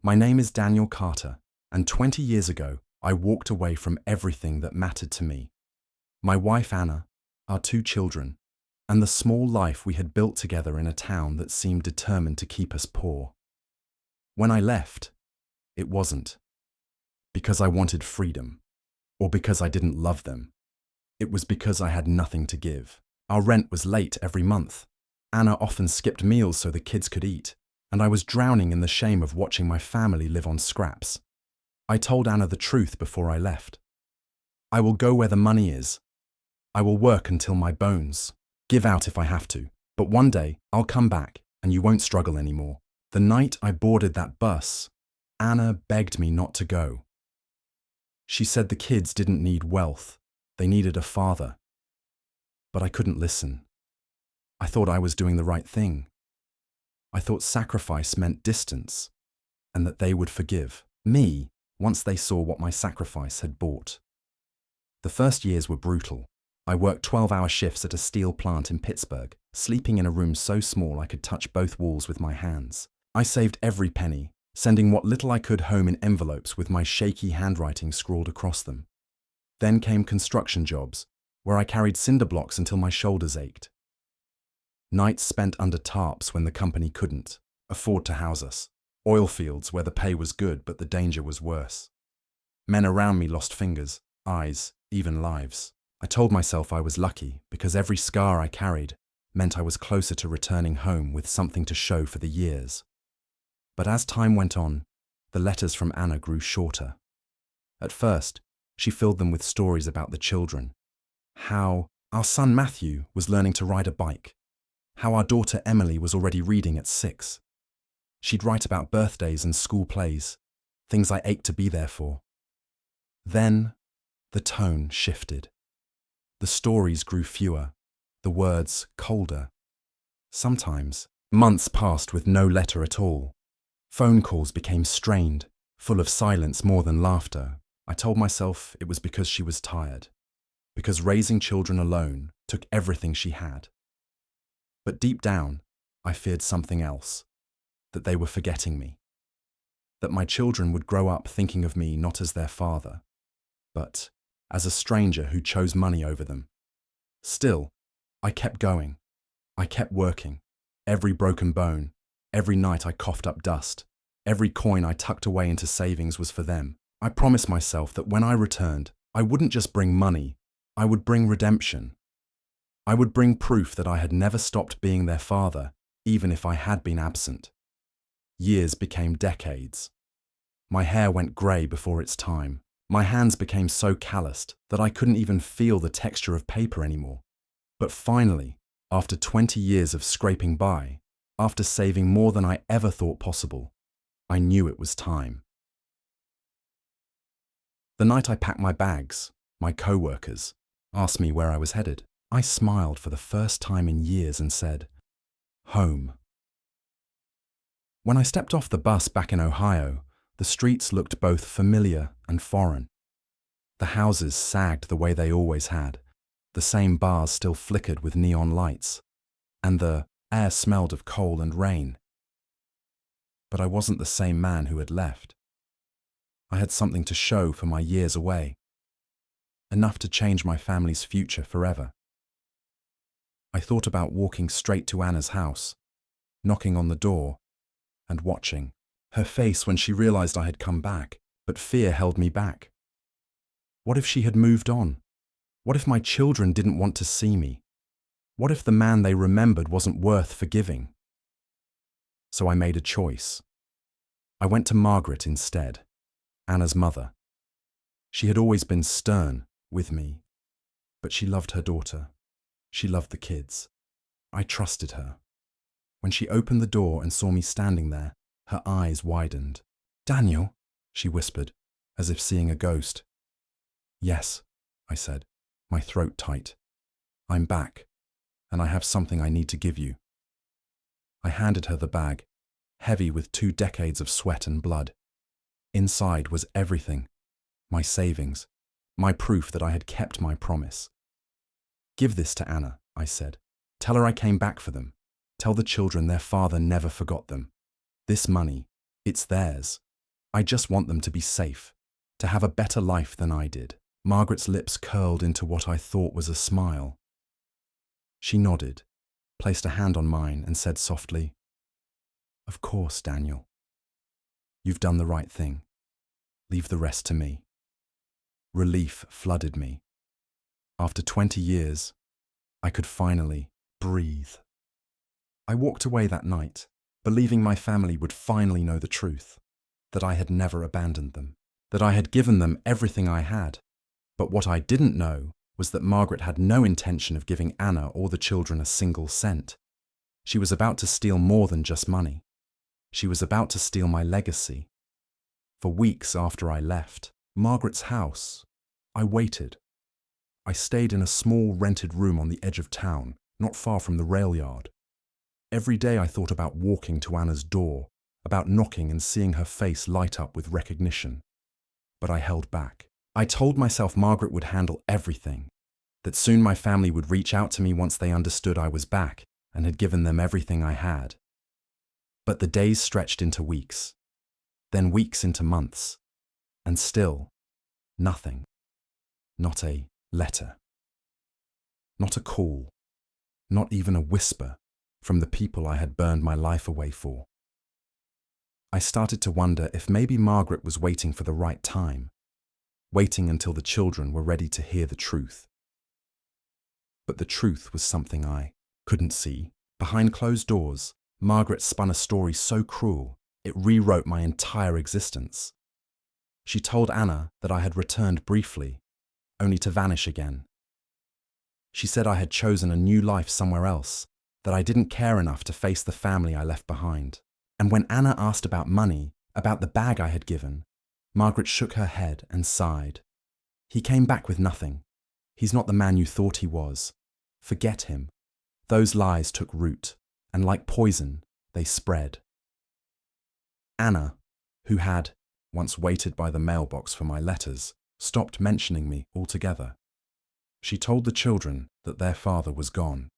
My name is Daniel Carter, and 20 years ago, I walked away from everything that mattered to me. My wife Anna, our 2 children, and the small life we had built together in a town that seemed determined to keep us poor. When I left, it wasn't because I wanted freedom, or because I didn't love them. It was because I had nothing to give. Our rent was late every month. Anna often skipped meals so the kids could eat, and I was drowning in the shame of watching my family live on scraps. I told Anna the truth before I left. I will go where the money is. I will work until my bones, give out if I have to, but one day I'll come back and you won't struggle anymore. The night I boarded that bus, Anna begged me not to go. She said the kids didn't need wealth, they needed a father. But I couldn't listen. I thought I was doing the right thing. I thought sacrifice meant distance, and that they would forgive me once they saw what my sacrifice had bought. The first years were brutal. I worked 12-hour shifts at a steel plant in Pittsburgh, sleeping in a room so small I could touch both walls with my hands. I saved every penny, sending what little I could home in envelopes with my shaky handwriting scrawled across them. Then came construction jobs, where I carried cinder blocks until my shoulders ached. Nights spent under tarps when the company couldn't afford to house us. Oil fields where the pay was good but the danger was worse. Men around me lost fingers, eyes, even lives. I told myself I was lucky because every scar I carried meant I was closer to returning home with something to show for the years. But as time went on, the letters from Anna grew shorter. At first, she filled them with stories about the children. How our son Matthew was learning to ride a bike. How our daughter Emily was already reading at 6. She'd write about birthdays and school plays, things I ached to be there for. Then, the tone shifted. The stories grew fewer, the words colder. Sometimes, months passed with no letter at all. Phone calls became strained, full of silence more than laughter. I told myself it was because she was tired, because raising children alone took everything she had. But deep down, I feared something else, that they were forgetting me, that my children would grow up thinking of me not as their father, but as a stranger who chose money over them. Still, I kept going. I kept working. Every broken bone, every night I coughed up dust, every coin I tucked away into savings was for them. I promised myself that when I returned, I wouldn't just bring money, I would bring redemption. I would bring proof that I had never stopped being their father, even if I had been absent. Years became decades. My hair went grey before its time. My hands became so calloused that I couldn't even feel the texture of paper anymore. But finally, after 20 years of scraping by, after saving more than I ever thought possible, I knew it was time. The night I packed my bags, my co-workers asked me where I was headed. I smiled for the first time in years and said, home. When I stepped off the bus back in Ohio, the streets looked both familiar and foreign. The houses sagged the way they always had. The same bars still flickered with neon lights, and the air smelled of coal and rain. But I wasn't the same man who had left. I had something to show for my years away, enough to change my family's future forever. I thought about walking straight to Anna's house, knocking on the door, and watching her face when she realized I had come back, but fear held me back. What if she had moved on? What if my children didn't want to see me? What if the man they remembered wasn't worth forgiving? So I made a choice. I went to Margaret instead, Anna's mother. She had always been stern with me, but she loved her daughter. She loved the kids. I trusted her. When she opened the door and saw me standing there, her eyes widened. "Daniel," she whispered, as if seeing a ghost. "Yes," I said, my throat tight. "I'm back, and I have something I need to give you." I handed her the bag, heavy with 2 decades of sweat and blood. Inside was everything, my savings, my proof that I had kept my promise. "Give this to Anna," I said. "Tell her I came back for them. Tell the children their father never forgot them. This money, it's theirs, I just want them to be safe, to have a better life than I did." Margaret's lips curled into what I thought was a smile. She nodded, placed a hand on mine, and said softly, "Of course, Daniel. You've done the right thing. Leave the rest to me." Relief flooded me. After 20 years, I could finally breathe. I walked away that night, believing my family would finally know the truth, that I had never abandoned them, that I had given them everything I had. But what I didn't know was that Margaret had no intention of giving Anna or the children a single cent. She was about to steal more than just money. She was about to steal my legacy. For weeks after I left Margaret's house, I waited. I stayed in a small rented room on the edge of town, not far from the rail yard. Every day I thought about walking to Anna's door, about knocking and seeing her face light up with recognition. But I held back. I told myself Margaret would handle everything, that soon my family would reach out to me once they understood I was back and had given them everything I had. But the days stretched into weeks, then weeks into months, and still, nothing. Not a letter. Not a call. Not even a whisper from the people I had burned my life away for. I started to wonder if maybe Margaret was waiting for the right time, waiting until the children were ready to hear the truth. But the truth was something I couldn't see. Behind closed doors, Margaret spun a story so cruel, it rewrote my entire existence. She told Anna that I had returned briefly, only to vanish again. She said I had chosen a new life somewhere else, that I didn't care enough to face the family I left behind. And when Anna asked about money, about the bag I had given, Margaret shook her head and sighed. "He came back with nothing. He's not the man you thought he was. Forget him." Those lies took root, and like poison, they spread. Anna, who had once waited by the mailbox for my letters, stopped mentioning me altogether. She told the children that their father was gone.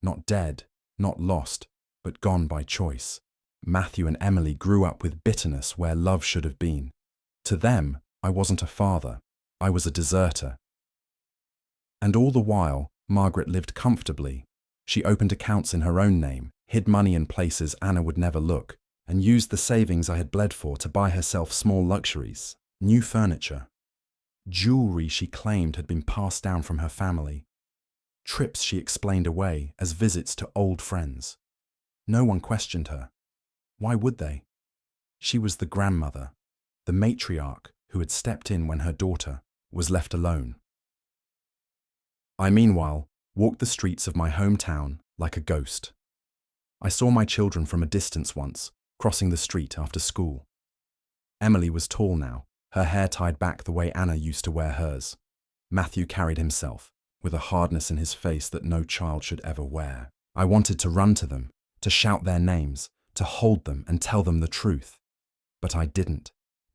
Not dead, not lost, but gone by choice. Matthew and Emily grew up with bitterness where love should have been. To them, I wasn't a father. I was a deserter. And all the while, Margaret lived comfortably. She opened accounts in her own name, hid money in places Anna would never look, and used the savings I had bled for to buy herself small luxuries, new furniture, jewelry she claimed had been passed down from her family, trips she explained away as visits to old friends. No one questioned her. Why would they? She was the grandmother, the matriarch who had stepped in when her daughter was left alone. I, meanwhile, walked the streets of my hometown like a ghost. I saw my children from a distance once, crossing the street after school. Emily was tall now, her hair tied back the way Anna used to wear hers. Matthew carried himself, with a hardness in his face that no child should ever wear. I wanted to run to them, to shout their names, to hold them and tell them the truth. But I didn't,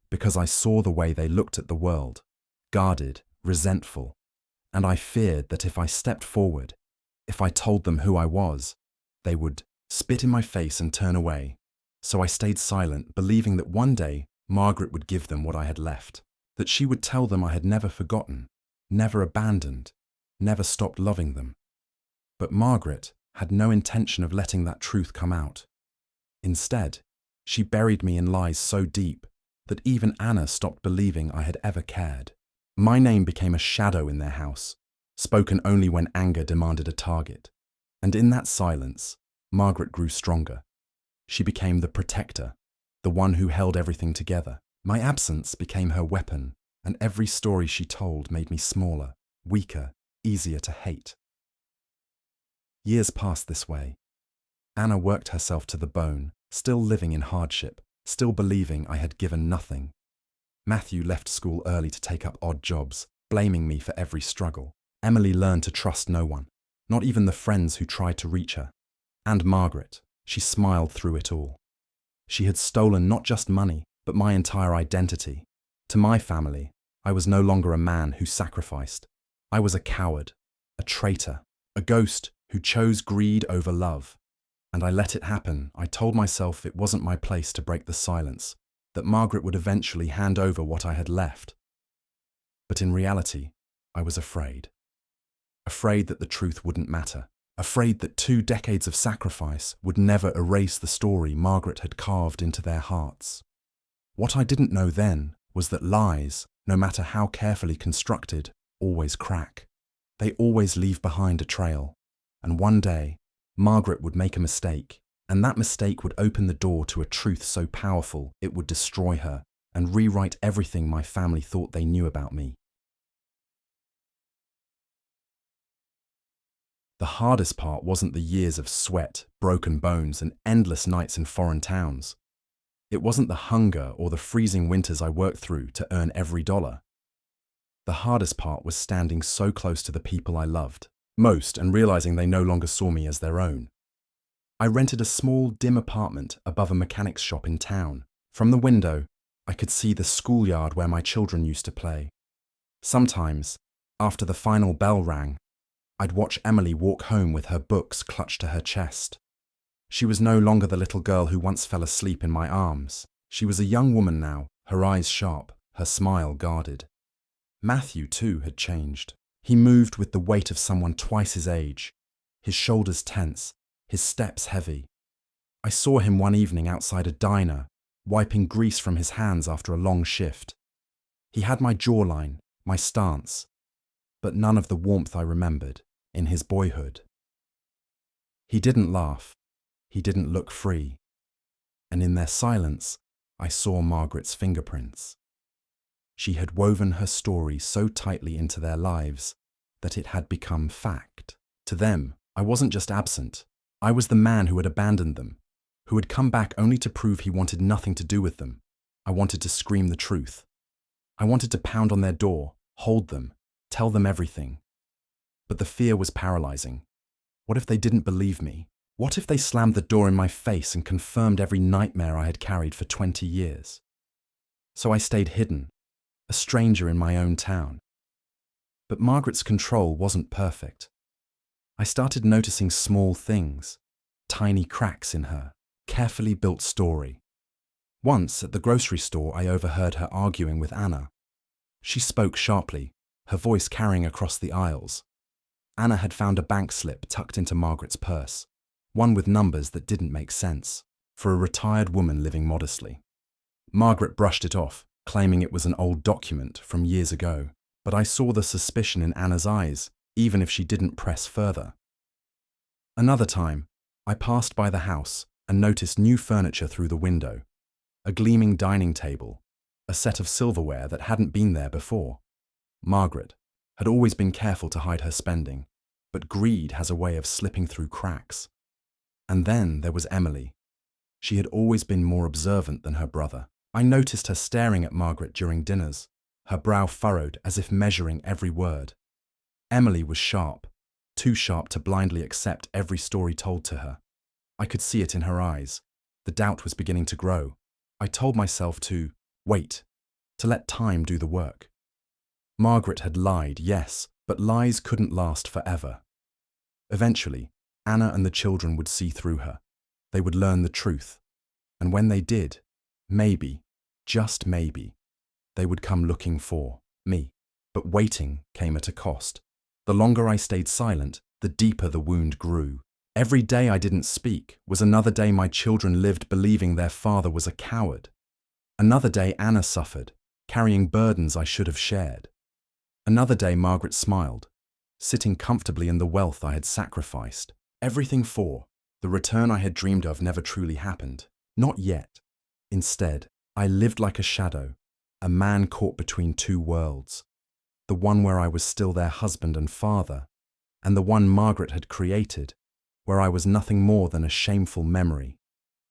because I saw the way they looked at the world, guarded, resentful, and I feared that if I stepped forward, if I told them who I was, they would spit in my face and turn away. So I stayed silent, believing that one day Margaret would give them what I had left, that she would tell them I had never forgotten, never abandoned, never stopped loving them. But Margaret had no intention of letting that truth come out. Instead, she buried me in lies so deep that even Anna stopped believing I had ever cared. My name became a shadow in their house, spoken only when anger demanded a target. And in that silence, Margaret grew stronger. She became the protector, the one who held everything together. My absence became her weapon, and every story she told made me smaller, weaker, easier to hate. Years passed this way. Anna worked herself to the bone, still living in hardship, still believing I had given nothing. Matthew left school early to take up odd jobs, blaming me for every struggle. Emily learned to trust no one, not even the friends who tried to reach her. And Margaret, she smiled through it all. She had stolen not just money, but my entire identity. To my family, I was no longer a man who sacrificed. I was a coward, a traitor, a ghost who chose greed over love. And I let it happen. I told myself it wasn't my place to break the silence, that Margaret would eventually hand over what I had left. But in reality, I was afraid. Afraid that the truth wouldn't matter. Afraid that 2 decades of sacrifice would never erase the story Margaret had carved into their hearts. What I didn't know then was that lies, no matter how carefully constructed, always crack. They always leave behind a trail. And one day, Margaret would make a mistake, and that mistake would open the door to a truth so powerful it would destroy her and rewrite everything my family thought they knew about me. The hardest part wasn't the years of sweat, broken bones, and endless nights in foreign towns. It wasn't the hunger or the freezing winters I worked through to earn every dollar. The hardest part was standing so close to the people I loved most and realizing they no longer saw me as their own. I rented a small, dim apartment above a mechanic's shop in town. From the window, I could see the schoolyard where my children used to play. Sometimes, after the final bell rang, I'd watch Emily walk home with her books clutched to her chest. She was no longer the little girl who once fell asleep in my arms. She was a young woman now, her eyes sharp, her smile guarded. Matthew, too, had changed. He moved with the weight of someone twice his age, his shoulders tense, his steps heavy. I saw him one evening outside a diner, wiping grease from his hands after a long shift. He had my jawline, my stance, but none of the warmth I remembered in his boyhood. He didn't laugh. He didn't look free. And in their silence, I saw Margaret's fingerprints. She had woven her story so tightly into their lives that it had become fact. To them, I wasn't just absent. I was the man who had abandoned them, who had come back only to prove he wanted nothing to do with them. I wanted to scream the truth. I wanted to pound on their door, hold them, tell them everything. But the fear was paralyzing. What if they didn't believe me? What if they slammed the door in my face and confirmed every nightmare I had carried for 20 years? So I stayed hidden, a stranger in my own town. But Margaret's control wasn't perfect. I started noticing small things, tiny cracks in her carefully built story. Once at the grocery store, I overheard her arguing with Anna. She spoke sharply, her voice carrying across the aisles. Anna had found a bank slip tucked into Margaret's purse, one with numbers that didn't make sense, for a retired woman living modestly. Margaret brushed it off, claiming it was an old document from years ago, but I saw the suspicion in Anna's eyes, even if she didn't press further. Another time, I passed by the house and noticed new furniture through the window, a gleaming dining table, a set of silverware that hadn't been there before. Margaret had always been careful to hide her spending, but greed has a way of slipping through cracks. And then there was Emily. She had always been more observant than her brother. I noticed her staring at Margaret during dinners, her brow furrowed as if measuring every word. Emily was sharp, too sharp to blindly accept every story told to her. I could see it in her eyes. The doubt was beginning to grow. I told myself to wait, to let time do the work. Margaret had lied, yes, but lies couldn't last forever. Eventually, Anna and the children would see through her. They would learn the truth. And when they did, maybe, just maybe, they would come looking for me. But waiting came at a cost. The longer I stayed silent, the deeper the wound grew. Every day I didn't speak was another day my children lived believing their father was a coward. Another day Anna suffered, carrying burdens I should have shared. Another day Margaret smiled, sitting comfortably in the wealth I had sacrificed. Everything for the return I had dreamed of never truly happened. Not yet. Instead, I lived like a shadow, a man caught between two worlds. The one where I was still their husband and father, and the one Margaret had created, where I was nothing more than a shameful memory.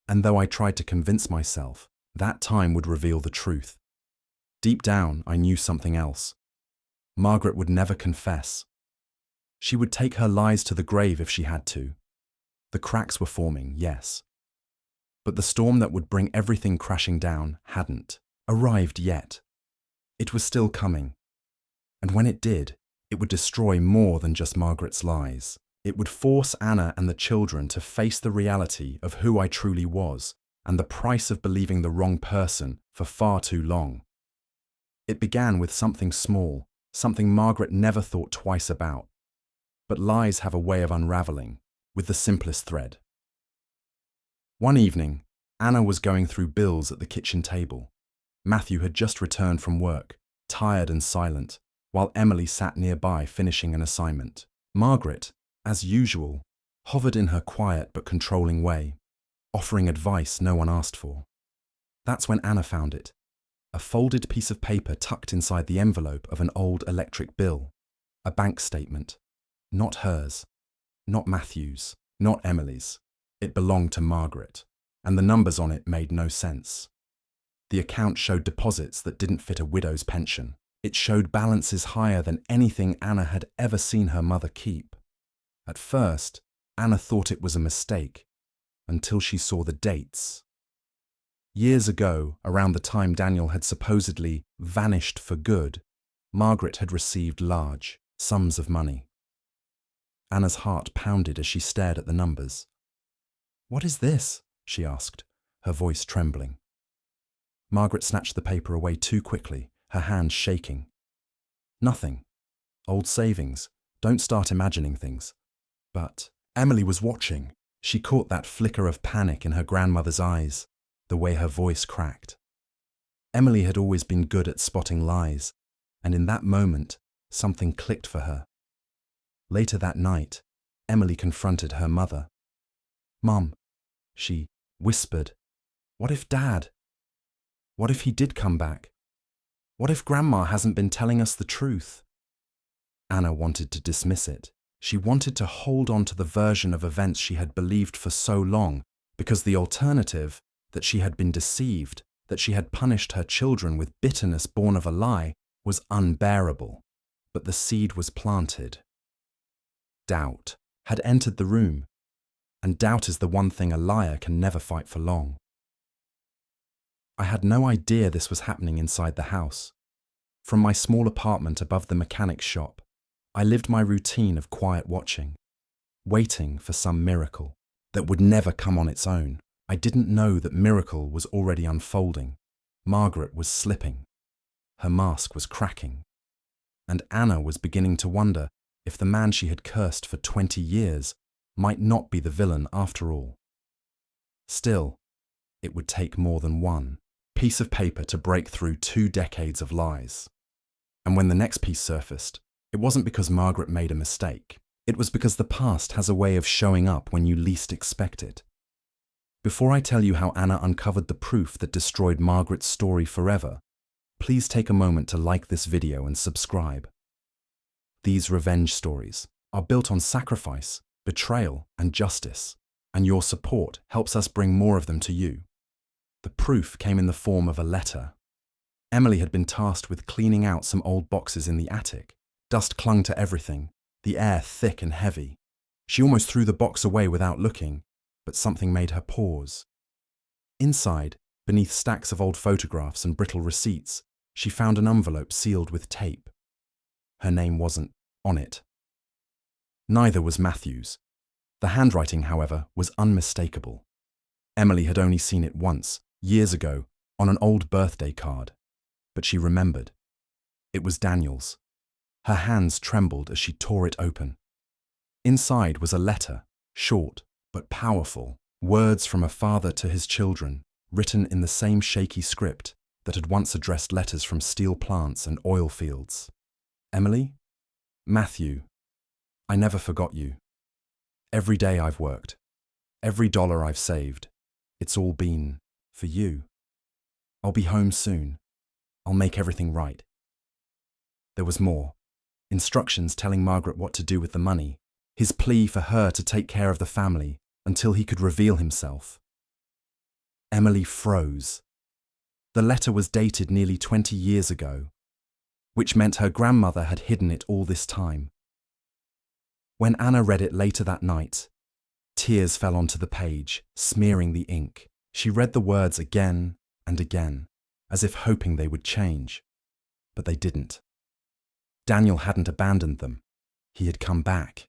And though I tried to convince myself, that time would reveal the truth. Deep down, I knew something else. Margaret would never confess. She would take her lies to the grave if she had to. The cracks were forming, yes. But the storm that would bring everything crashing down hadn't arrived yet. It was still coming. And when it did, it would destroy more than just Margaret's lies. It would force Anna and the children to face the reality of who I truly was, and the price of believing the wrong person for far too long. It began with something small, something Margaret never thought twice about. But lies have a way of unraveling, with the simplest thread. One evening, Anna was going through bills at the kitchen table. Matthew had just returned from work, tired and silent, while Emily sat nearby finishing an assignment. Margaret, as usual, hovered in her quiet but controlling way, offering advice no one asked for. That's when Anna found it, a folded piece of paper tucked inside the envelope of an old electric bill, a bank statement. Not hers, not Matthew's, not Emily's. It belonged to Margaret, and the numbers on it made no sense. The account showed deposits that didn't fit a widow's pension. It showed balances higher than anything Anna had ever seen her mother keep. At first, Anna thought it was a mistake, until she saw the dates. Years ago, around the time Daniel had supposedly vanished for good, Margaret had received large sums of money. Anna's heart pounded as she stared at the numbers. "What is this?" she asked, her voice trembling. Margaret snatched the paper away too quickly, her hands shaking. "Nothing. Old savings. Don't start imagining things." But Emily was watching. She caught that flicker of panic in her grandmother's eyes, the way her voice cracked. Emily had always been good at spotting lies, and in that moment, something clicked for her. Later that night, Emily confronted her mother. "Mum," she whispered, "what if Dad? What if he did come back? What if Grandma hasn't been telling us the truth?" Anna wanted to dismiss it. She wanted to hold on to the version of events she had believed for so long, because the alternative, that she had been deceived, that she had punished her children with bitterness born of a lie, was unbearable. But the seed was planted. Doubt had entered the room, and doubt is the one thing a liar can never fight for long. I had no idea this was happening inside the house. From my small apartment above the mechanic's shop, I lived my routine of quiet watching, waiting for some miracle that would never come on its own. I didn't know that miracle was already unfolding. Margaret was slipping. Her mask was cracking. And Anna was beginning to wonder if the man she had cursed for 20 years might not be the villain after all. Still, it would take more than one piece of paper to break through 2 decades of lies. And when the next piece surfaced, it wasn't because Margaret made a mistake. It was because the past has a way of showing up when you least expect it. Before I tell you how Anna uncovered the proof that destroyed Margaret's story forever, please take a moment to like this video and subscribe. These revenge stories are built on sacrifice, betrayal, and justice, and your support helps us bring more of them to you. The proof came in the form of a letter. Emily had been tasked with cleaning out some old boxes in the attic. Dust clung to everything, the air thick and heavy. She almost threw the box away without looking, but something made her pause. Inside, beneath stacks of old photographs and brittle receipts, she found an envelope sealed with tape. Her name wasn't on it. Neither was Matthew's. The handwriting, however, was unmistakable. Emily had only seen it once, years ago, on an old birthday card. But she remembered. It was Daniel's. Her hands trembled as she tore it open. Inside was a letter, short but powerful, words from a father to his children, written in the same shaky script that had once addressed letters from steel plants and oil fields. "Emily? Matthew, I never forgot you. Every day I've worked, every dollar I've saved, it's all been for you. I'll be home soon. I'll make everything right." There was more. Instructions telling Margaret what to do with the money, his plea for her to take care of the family until he could reveal himself. Emily froze. The letter was dated nearly 20 years ago, which meant her grandmother had hidden it all this time. When Anna read it later that night, tears fell onto the page, smearing the ink. She read the words again and again, as if hoping they would change. But they didn't. Daniel hadn't abandoned them. He had come back.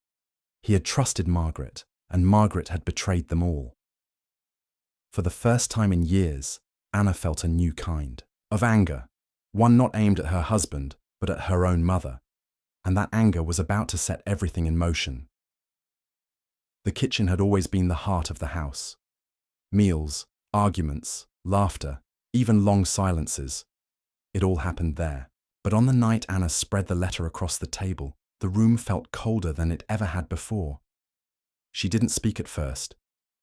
He had trusted Margaret, and Margaret had betrayed them all. For the first time in years, Anna felt a new kind of anger, one not aimed at her husband, but at her own mother, and that anger was about to set everything in motion. The kitchen had always been the heart of the house. Meals, arguments, laughter, even long silences. It all happened there. But on the night Anna spread the letter across the table, the room felt colder than it ever had before. She didn't speak at first.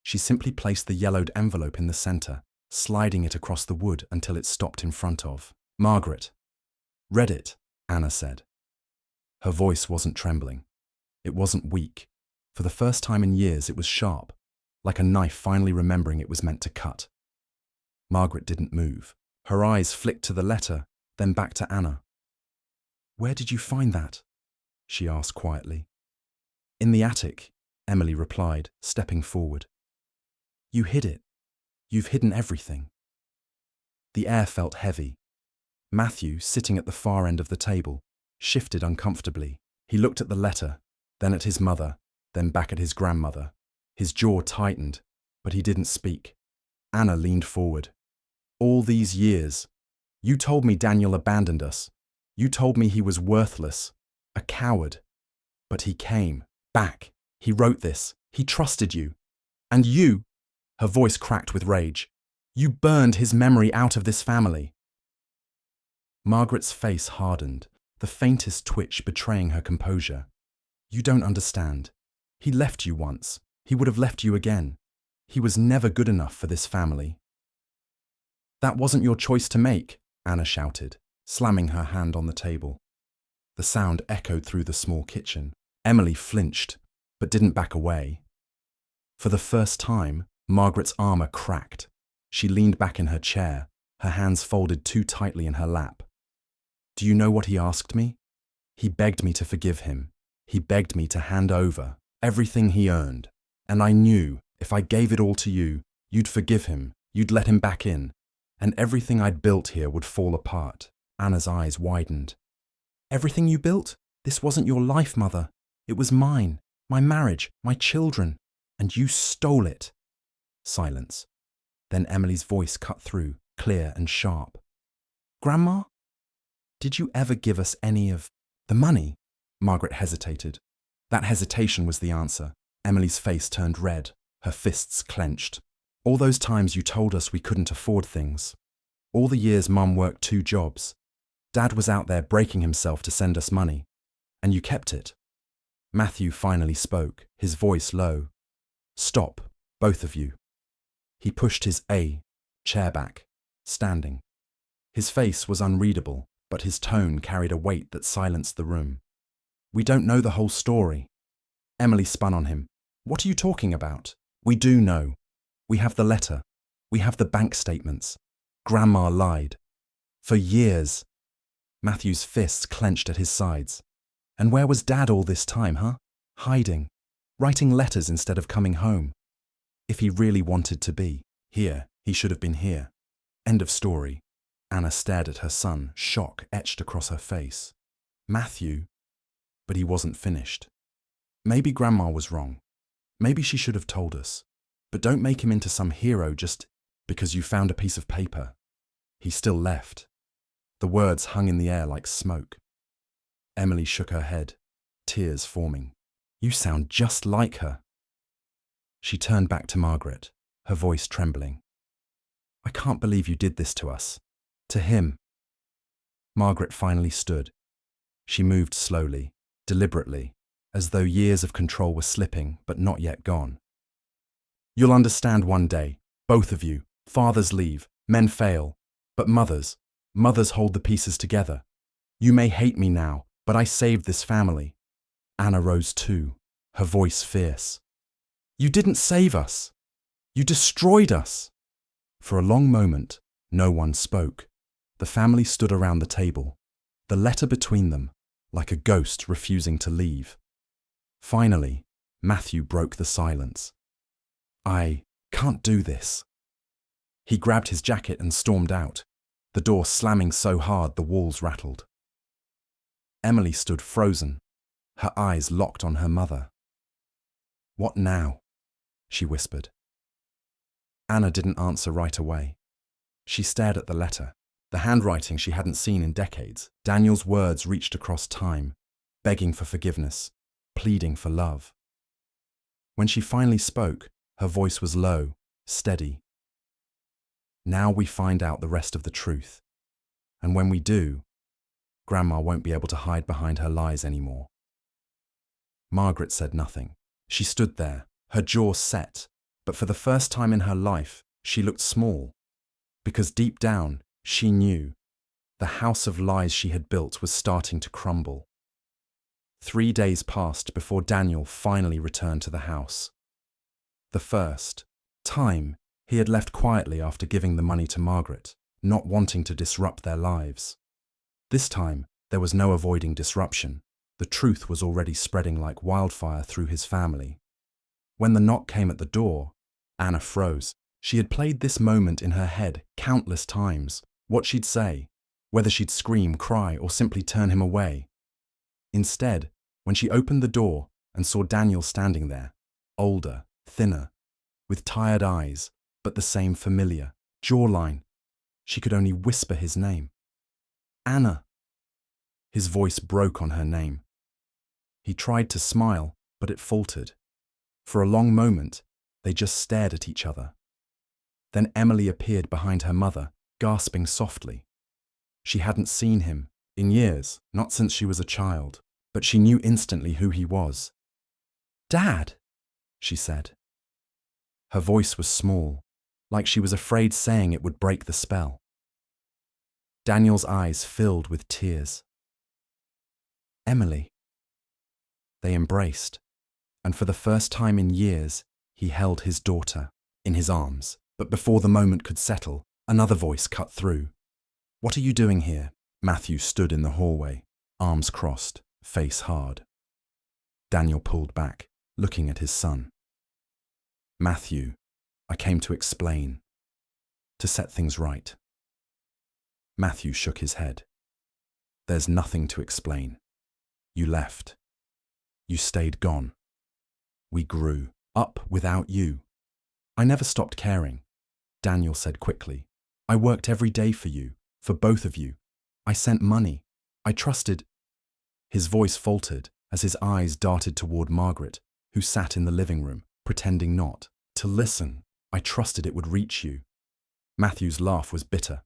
She simply placed the yellowed envelope in the center, sliding it across the wood until it stopped in front of Margaret. "Read it," Anna said. Her voice wasn't trembling. It wasn't weak. For the first time in years, it was sharp, like a knife finally remembering it was meant to cut. Margaret didn't move. Her eyes flicked to the letter, then back to Anna. "Where did you find that?" she asked quietly. "In the attic," Emily replied, stepping forward. "You hid it. You've hidden everything." The air felt heavy. Matthew, sitting at the far end of the table, shifted uncomfortably. He looked at the letter, then at his mother, then back at his grandmother. His jaw tightened, but he didn't speak. Anna leaned forward. "All these years, you told me Daniel abandoned us. You told me he was worthless, a coward. But he came back. He wrote this. He trusted you. And you," her voice cracked with rage, "you burned his memory out of this family." Margaret's face hardened, the faintest twitch betraying her composure. "You don't understand. He left you once. He would have left you again. He was never good enough for this family." "That wasn't your choice to make," Anna shouted, slamming her hand on the table. The sound echoed through the small kitchen. Emily flinched, but didn't back away. For the first time, Margaret's armor cracked. She leaned back in her chair, her hands folded too tightly in her lap. "Do you know what he asked me? He begged me to forgive him. He begged me to hand over everything he earned. And I knew if I gave it all to you, you'd forgive him, you'd let him back in, and everything I'd built here would fall apart." Anna's eyes widened. "Everything you built? This wasn't your life, Mother. It was mine, my marriage, my children, and you stole it." Silence. Then Emily's voice cut through, clear and sharp. "Grandma, did you ever give us any of the money?" Margaret hesitated. That hesitation was the answer. Emily's face turned red, her fists clenched. "All those times you told us we couldn't afford things. All the years Mum worked 2 jobs. Dad was out there breaking himself to send us money. And you kept it." Matthew finally spoke, his voice low. "Stop, both of you." He pushed his chair back, standing. His face was unreadable, but his tone carried a weight that silenced the room. "We don't know the whole story." Emily spun on him. "What are you talking about? We do know. We have the letter. We have the bank statements. Grandma lied. For years." Matthew's fists clenched at his sides. "And where was Dad all this time, huh? Hiding. Writing letters instead of coming home. If he really wanted to be here, he should have been here. End of story." Anna stared at her son, shock etched across her face. "Matthew." But he wasn't finished. "Maybe Grandma was wrong. Maybe she should have told us. But don't make him into some hero just because you found a piece of paper. He still left." The words hung in the air like smoke. Emily shook her head, tears forming. "You sound just like her." She turned back to Margaret, her voice trembling. "I can't believe you did this to us. To him." Margaret finally stood. She moved slowly, deliberately, as though years of control were slipping but not yet gone. "You'll understand one day, both of you. Fathers leave, men fail, but mothers hold the pieces together. You may hate me now, but I saved this family." Anna rose too, her voice fierce. "You didn't save us. You destroyed us." For a long moment, no one spoke. The family stood around the table, the letter between them, like a ghost refusing to leave. Finally, Matthew broke the silence. "I can't do this." He grabbed his jacket and stormed out, the door slamming so hard the walls rattled. Emily stood frozen, her eyes locked on her mother. "What now?" she whispered. Anna didn't answer right away. She stared at the letter, the handwriting she hadn't seen in decades. Daniel's words reached across time, begging for forgiveness, pleading for love. When she finally spoke, her voice was low, steady. Now we find out the rest of the truth. And when we do, Grandma won't be able to hide behind her lies anymore. Margaret said nothing. She stood there, her jaw set, but for the first time in her life, she looked small. Because deep down, she knew the house of lies she had built was starting to crumble. 3 days passed before Daniel finally returned to the house. The first time he had left quietly after giving the money to Margaret, not wanting to disrupt their lives. This time, there was no avoiding disruption. The truth was already spreading like wildfire through his family. When the knock came at the door, Anna froze. She had played this moment in her head countless times. What she'd say, whether she'd scream, cry, or simply turn him away. Instead, when she opened the door and saw Daniel standing there, older, thinner, with tired eyes, but the same familiar jawline, she could only whisper his name. Anna. His voice broke on her name. He tried to smile, but it faltered. For a long moment, they just stared at each other. Then Emily appeared behind her mother, gasping softly. She hadn't seen him in years, not since she was a child, but she knew instantly who he was. "Dad," she said. Her voice was small, like she was afraid saying it would break the spell. Daniel's eyes filled with tears. "Emily." They embraced, and for the first time in years, he held his daughter in his arms. But before the moment could settle, another voice cut through. "What are you doing here?" Matthew stood in the hallway, arms crossed, face hard. Daniel pulled back, looking at his son. "Matthew, I came to explain, to set things right." Matthew shook his head. "There's nothing to explain. You left. You stayed gone. We grew up without you. I never stopped caring," Daniel said quickly. "I worked every day for you, for both of you. I sent money. I trusted." His voice faltered as his eyes darted toward Margaret, who sat in the living room, pretending not to listen. "I trusted it would reach you." Matthew's laugh was bitter.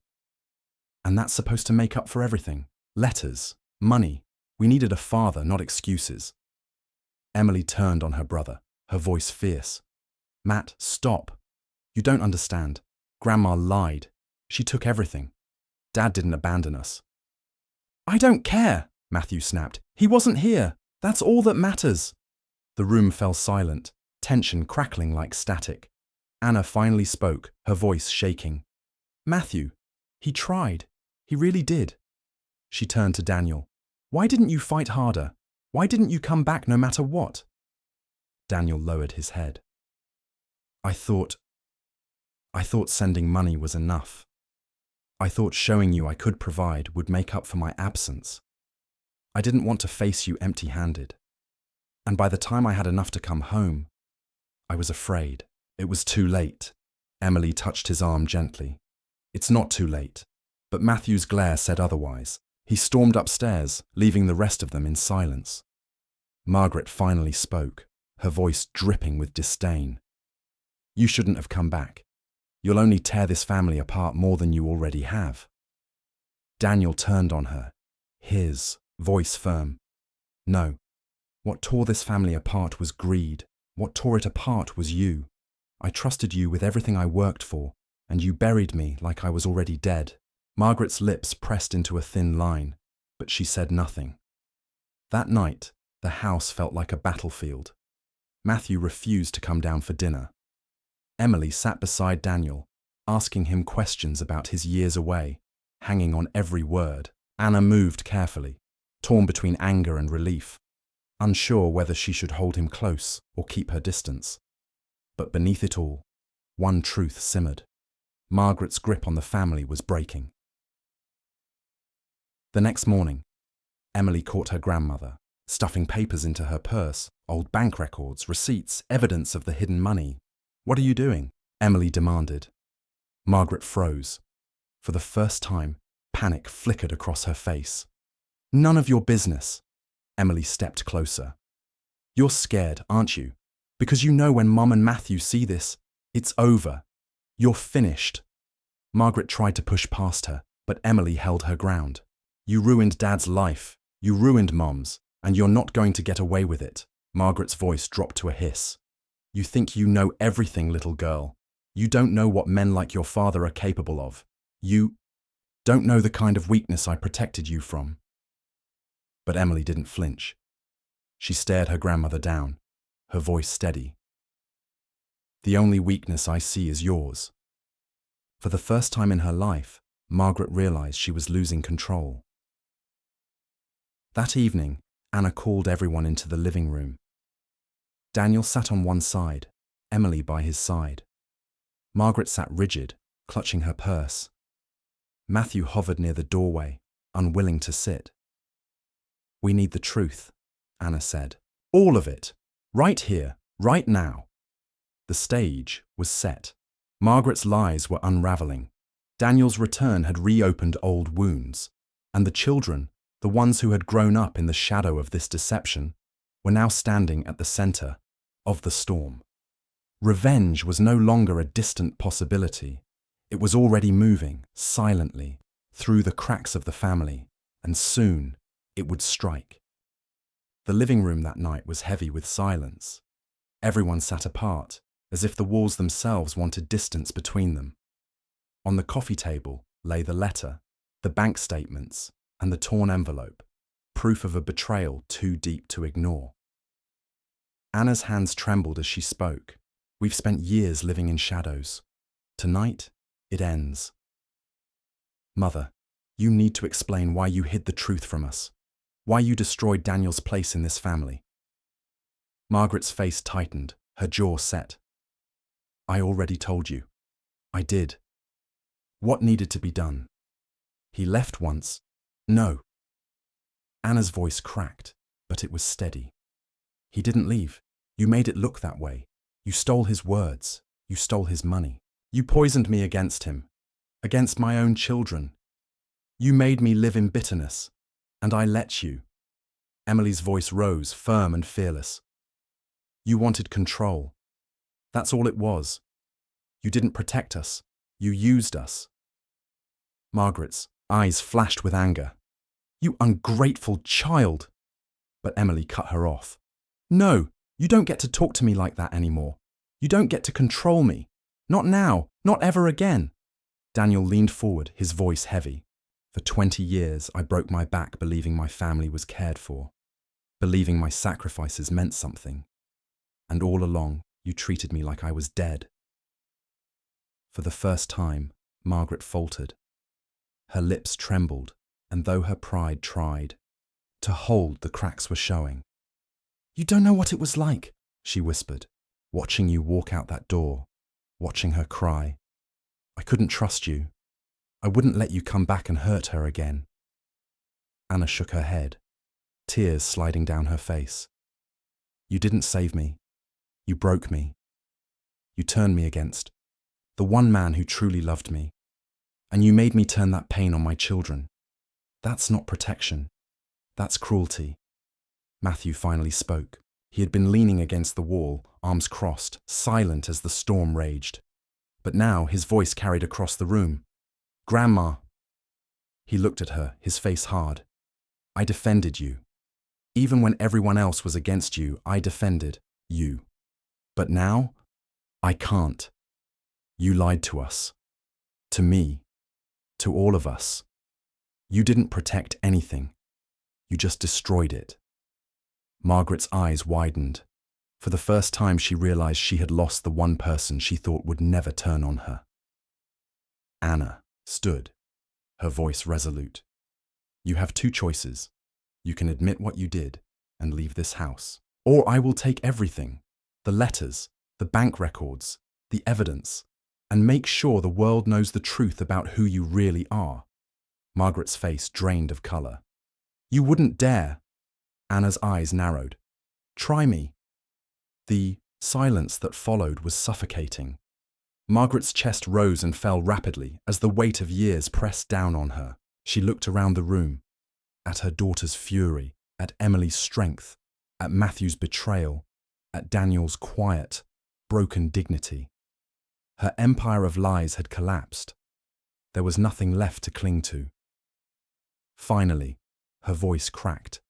"And that's supposed to make up for everything? Letters, money. We needed a father, not excuses." Emily turned on her brother, her voice fierce. "Matt, stop. You don't understand. Grandma lied. She took everything. Dad didn't abandon us." "I don't care," Matthew snapped. "He wasn't here. That's all that matters." The room fell silent, tension crackling like static. Anna finally spoke, her voice shaking. "Matthew, he tried. He really did." She turned to Daniel. "Why didn't you fight harder? Why didn't you come back no matter what?" Daniel lowered his head. I thought sending money was enough. I thought showing you I could provide would make up for my absence. I didn't want to face you empty-handed. And by the time I had enough to come home, I was afraid. It was too late." Emily touched his arm gently. "It's not too late." But Matthew's glare said otherwise. He stormed upstairs, leaving the rest of them in silence. Margaret finally spoke, her voice dripping with disdain. "You shouldn't have come back. You'll only tear this family apart more than you already have." Daniel turned on her, his voice firm. "No. What tore this family apart was greed. What tore it apart was you. I trusted you with everything I worked for, and you buried me like I was already dead." Margaret's lips pressed into a thin line, but she said nothing. That night, the house felt like a battlefield. Matthew refused to come down for dinner. Emily sat beside Daniel, asking him questions about his years away, hanging on every word. Anna moved carefully, torn between anger and relief, unsure whether she should hold him close or keep her distance. But beneath it all, one truth simmered. Margaret's grip on the family was breaking. The next morning, Emily caught her grandmother, stuffing papers into her purse, old bank records, receipts, evidence of the hidden money. "What are you doing?" Emily demanded. Margaret froze. For the first time, panic flickered across her face. None of your business. Emily stepped closer. You're scared, aren't you? Because you know when Mum and Matthew see this, it's over. You're finished. Margaret tried to push past her, but Emily held her ground. You ruined Dad's life. You ruined Mom's, and you're not going to get away with it. Margaret's voice dropped to a hiss. You think you know everything, little girl. You don't know what men like your father are capable of. You don't know the kind of weakness I protected you from. But Emily didn't flinch. She stared her grandmother down, her voice steady. The only weakness I see is yours. For the first time in her life, Margaret realized she was losing control. That evening, Anna called everyone into the living room. Daniel sat on one side, Emily by his side. Margaret sat rigid, clutching her purse. Matthew hovered near the doorway, unwilling to sit. We need the truth, Anna said. All of it. Right here, right now. The stage was set. Margaret's lies were unraveling. Daniel's return had reopened old wounds, and the children, the ones who had grown up in the shadow of this deception, were now standing at the center of the storm. Revenge was no longer a distant possibility. It was already moving, silently, through the cracks of the family, and soon it would strike. The living room that night was heavy with silence. Everyone sat apart, as if the walls themselves wanted distance between them. On the coffee table lay the letter, the bank statements, and the torn envelope, proof of a betrayal too deep to ignore. Anna's hands trembled as she spoke. We've spent years living in shadows. Tonight, it ends. Mother, you need to explain why you hid the truth from us, why you destroyed Daniel's place in this family. Margaret's face tightened, her jaw set. I already told you. I did. What needed to be done? He left once. No. Anna's voice cracked, but it was steady. He didn't leave. You made it look that way. You stole his words. You stole his money. You poisoned me against him, against my own children. You made me live in bitterness, and I let you. Emily's voice rose, firm and fearless. You wanted control. That's all it was. You didn't protect us. You used us. Margaret's eyes flashed with anger. You ungrateful child! But Emily cut her off. No, you don't get to talk to me like that anymore. You don't get to control me. Not now, not ever again. Daniel leaned forward, his voice heavy. For 20 years, I broke my back believing my family was cared for, believing my sacrifices meant something. And all along, you treated me like I was dead. For the first time, Margaret faltered. Her lips trembled, and though her pride tried to hold, the cracks were showing. You don't know what it was like, she whispered, watching you walk out that door, watching her cry. I couldn't trust you. I wouldn't let you come back and hurt her again. Anna shook her head, tears sliding down her face. You didn't save me. You broke me. You turned me against the one man who truly loved me. And you made me turn that pain on my children. That's not protection. That's cruelty. Matthew finally spoke. He had been leaning against the wall, arms crossed, silent as the storm raged. But now his voice carried across the room. Grandma. He looked at her, his face hard. I defended you. Even when everyone else was against you, I defended you. But now, I can't. You lied to us. To me. To all of us. You didn't protect anything. You just destroyed it. Margaret's eyes widened. For the first time, she realized she had lost the one person she thought would never turn on her. Anna stood, her voice resolute. You have two choices. You can admit what you did and leave this house. Or I will take everything, the letters, the bank records, the evidence, and make sure the world knows the truth about who you really are. Margaret's face drained of color. You wouldn't dare. Anna's eyes narrowed. Try me. The silence that followed was suffocating. Margaret's chest rose and fell rapidly as the weight of years pressed down on her. She looked around the room, at her daughter's fury, at Emily's strength, at Matthew's betrayal, at Daniel's quiet, broken dignity. Her empire of lies had collapsed. There was nothing left to cling to. Finally, her voice cracked.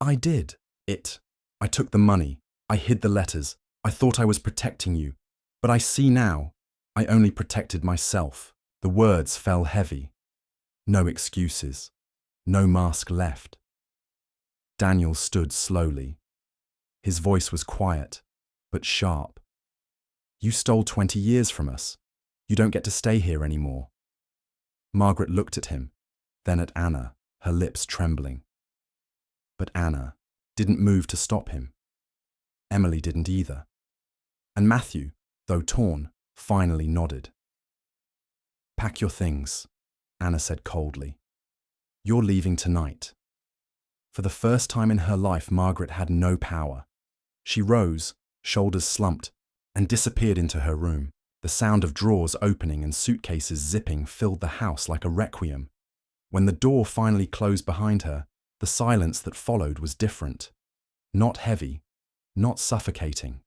I did it. I took the money. I hid the letters. I thought I was protecting you. But I see now, I only protected myself. The words fell heavy. No excuses. No mask left. Daniel stood slowly. His voice was quiet, but sharp. You stole 20 years from us. You don't get to stay here anymore. Margaret looked at him, then at Anna, her lips trembling. But Anna didn't move to stop him. Emily didn't either. And Matthew, though torn, finally nodded. Pack your things, Anna said coldly. You're leaving tonight. For the first time in her life, Margaret had no power. She rose, shoulders slumped, and disappeared into her room. The sound of drawers opening and suitcases zipping filled the house like a requiem. When the door finally closed behind her, the silence that followed was different. Not heavy, not suffocating.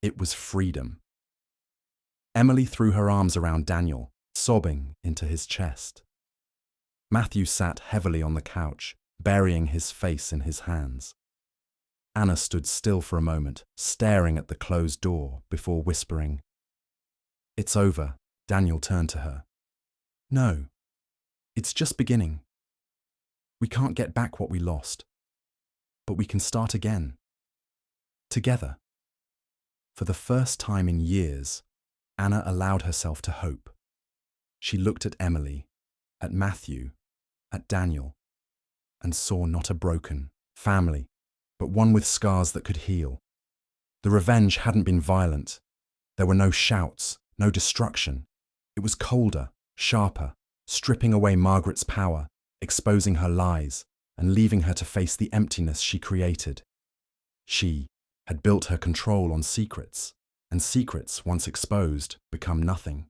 It was freedom. Emily threw her arms around Daniel, sobbing into his chest. Matthew sat heavily on the couch, burying his face in his hands. Anna stood still for a moment, staring at the closed door before whispering, "It's over." Daniel turned to her. "No, it's just beginning. We can't get back what we lost, but we can start again. Together." For the first time in years, Anna allowed herself to hope. She looked at Emily, at Matthew, at Daniel, and saw not a broken family, but one with scars that could heal. The revenge hadn't been violent. There were no shouts, no destruction. It was colder, sharper, stripping away Margaret's power, exposing her lies, and leaving her to face the emptiness she created. She had built her control on secrets, and secrets, once exposed, become nothing.